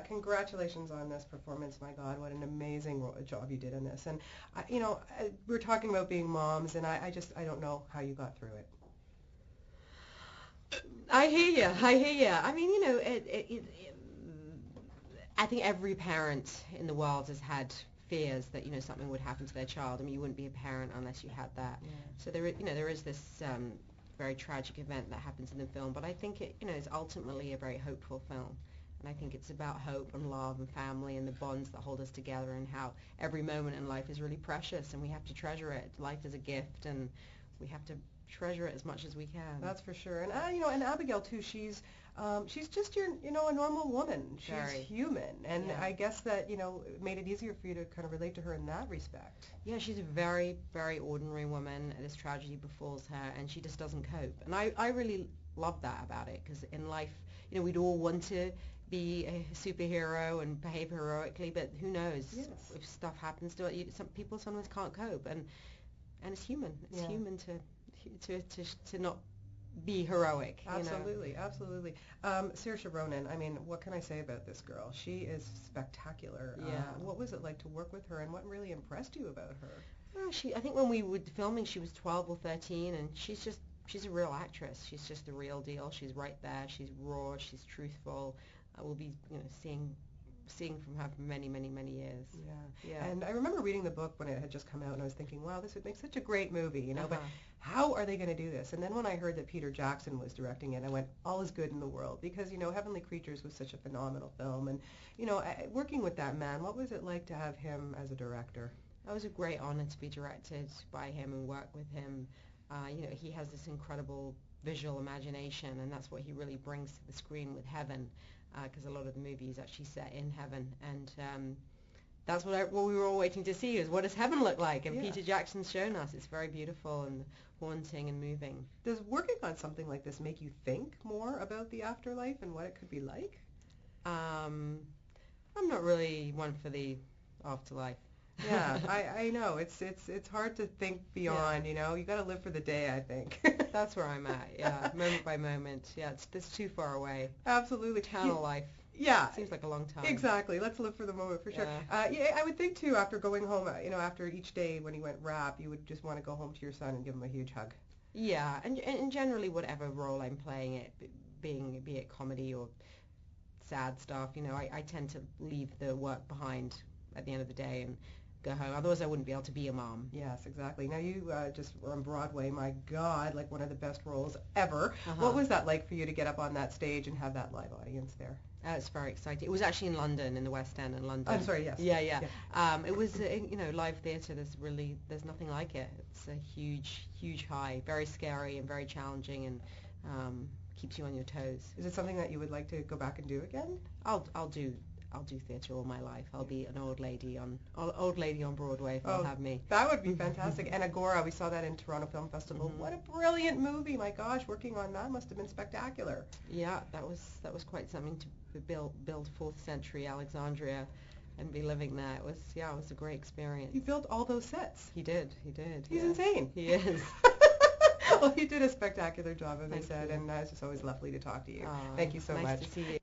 Congratulations on this performance. My God, what an amazing job you did in this. And, we're talking about being moms, and I don't know how you got through it. I hear you. I hear you. I mean, I think every parent in the world has had fears that something would happen to their child. I mean, you wouldn't be a parent unless you had that. Yeah. So there is this very tragic event that happens in the film, but I think it is ultimately a very hopeful film. And I think it's about hope and love and family and the bonds that hold us together, and how every moment in life is really precious and we have to treasure it. Life is a gift, and we have to treasure it as much as we can. That's for sure. And and Abigail too. She's just your a normal woman. She's Very. human, and Yeah. I guess that it made it easier for you to kind of relate to her in that respect. Yeah, she's a very, very ordinary woman. This tragedy befalls her, and she just doesn't cope. And I really love that about it, because in life, we'd all want to be a superhero and behave heroically, but who knows Yes. if stuff happens to it. Some people sometimes can't cope, and it's human. It's Yeah. human to not be heroic. Absolutely, absolutely. Saoirse Ronan, I mean, what can I say about this girl? She is spectacular. Yeah. What was it like to work with her, and what really impressed you about her? I think when we were filming, she was 12 or 13, and she's a real actress. She's just the real deal. She's right there. She's raw. She's truthful. We'll be, seeing from her for many, many, many years. Yeah. Yeah. And I remember reading the book when it had just come out, and I was thinking, wow, this would make such a great movie, but Uh-huh. how are they going to do this? And then when I heard that Peter Jackson was directing it, I went, all is good in the world, because, Heavenly Creatures was such a phenomenal film. And, working with that man, what was it like to have him as a director? It was a great honor to be directed by him and work with him. He has this incredible visual imagination, and that's what he really brings to the screen with Heaven, because a lot of the movie is actually set in heaven, and that's what we were all waiting to see, is what does heaven look like? And Yeah. Peter Jackson's shown us. It's very beautiful and haunting and moving. Does working on something like this make you think more about the afterlife and what it could be like? I'm not really one for the afterlife. Yeah, I know. It's hard to think beyond, you got to live for the day, I think. That's where I'm at, yeah, moment by moment. Yeah, it's too far away. Absolutely. Eternal life. Yeah. Seems like a long time. Exactly. Let's live for the moment, for sure. Yeah. I would think, too, after going home, after each day when he went rap, you would just want to go home to your son and give him a huge hug. Yeah, and generally whatever role I'm playing, be it comedy or sad stuff, I tend to leave the work behind at the end of the day and go home. Otherwise, I wouldn't be able to be a mom. Yes, exactly. Now, you just were on Broadway. My God, like one of the best roles ever. Uh-huh. What was that like for you to get up on that stage and have that live audience there? It's very exciting. It was actually in London, in the West End in London. I'm sorry, yes. Yeah. It was, live theatre. There's nothing like it. It's a huge, huge high. Very scary and very challenging, and keeps you on your toes. Is it something that you would like to go back and do again? I'll do theatre all my life. I'll be an old lady on Broadway if they'll have me. That would be fantastic. And Agora, we saw that in Toronto Film Festival. Mm-hmm. What a brilliant movie! My gosh, working on that must have been spectacular. Yeah, that was quite something to build 4th century Alexandria and be living there. It was a great experience. He built all those sets. He did. He's insane. He is. Well, you did a spectacular job, as I said, you. and it's just always lovely to talk to you. Oh, Thank you so much. Nice to see you.